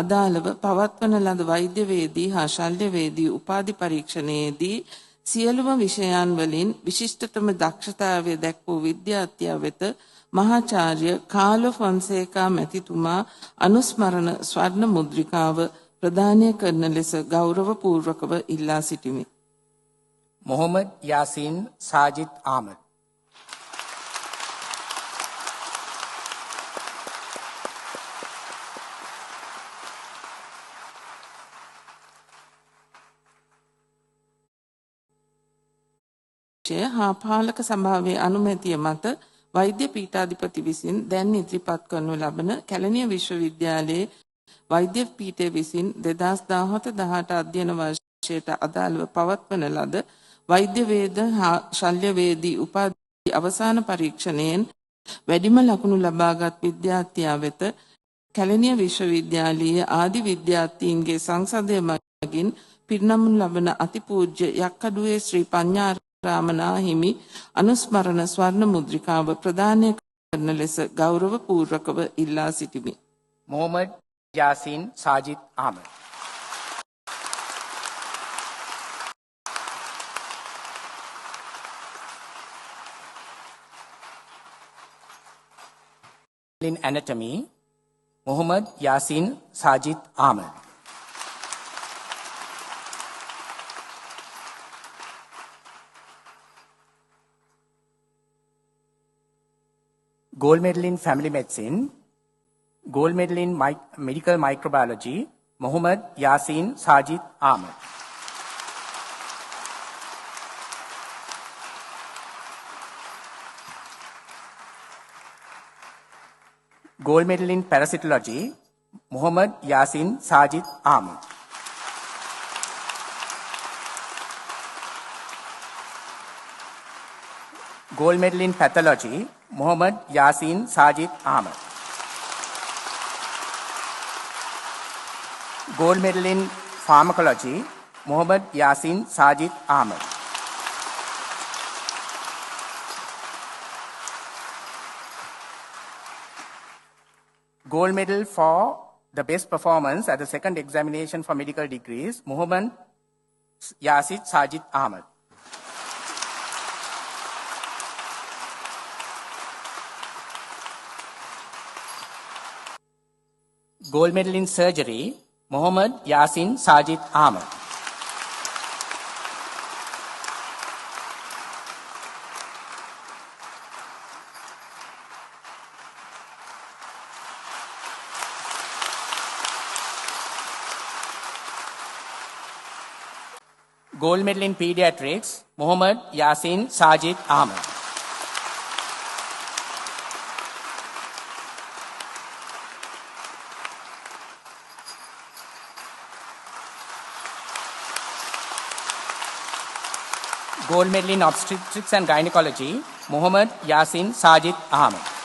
අදාළව පවත්වන ලද වෛද්‍යවේදී හා ශල්‍යවේදී උපාධි පරීක්ෂණයේදී සියලුම විෂයන් වලින් විශිෂ්ටතම දක්ෂතාවය දැක් වූ විද්‍යාර්ථියා වෙත මහාචාර්ය කාලෝ ෆොන්සේකා මැතිතුමා අනුස්මරණ ස්වර්ණ මුද්‍රිකාව ප්‍රදානය කරන ලෙස ගෞරවපූර්වකව ඉල්ලා සිටිමි. Mohammad Yasin Sajid Ahmed. හා පාලක සභාවේ අනුමැතිය මත වෛද්‍ය පීඨාධිපති විසින් දැන් ඉදිරිපත් කරනු ලබන කැලණිය විශ්වවිද්‍යාලයේ වෛද්‍ය පීඨය විසින් 2017-18 අධ්‍යයන වර්ෂයට අදාළව පවත්වන ලද වෛද්‍ය වේද හා ශල්‍ය වේදී උපාධි අවසාන පරීක්ෂණයෙන් වැඩිම ලකුණු ලබාගත් විද්‍යාර්ථියා වෙත කැලණිය විශ්වවිද්‍යාලයේ ආදි විද්‍යාර්ථීන්ගේ සංසදය මගින් පිරිනමනු ලබන අතිපූජ්‍ය යක්කඩුවේ ශ්‍රී පඤ්ඤාරාමනා හිමි අනුස්මරණ ස්වර්ණ මුද්‍රිකාව ප්‍රදානය කරන ලෙස ගෞරවපූර්වකව ඉල්ලා සිටිමි. Mohammad Yasin Sajid Ahmed. In anatomy, Mohammad Yasin Sajid Ahmed. Gold medal in family medicine, gold medal in medical microbiology, Mohammad Yasin Sajid Ahmed. Gold medal in parasitology, Mohammad Yasin Sajid Ahmed. Gold medal in pathology, Mohammad Yasin Sajid Ahmed. Gold medal in pharmacology, Mohammad Yasin Sajid Ahmed. Gold medal for the best performance at the second examination for medical degrees, Mohammad Yasin Sajid Ahmed. Gold medal in surgery, Mohammad Yasin Sajid Ahmed. Gold medal in pediatrics, Mohammad Yasin Sajid Ahmed. Gold medal in obstetrics and gynecology, Mohammad Yasin Sajid Ahmed.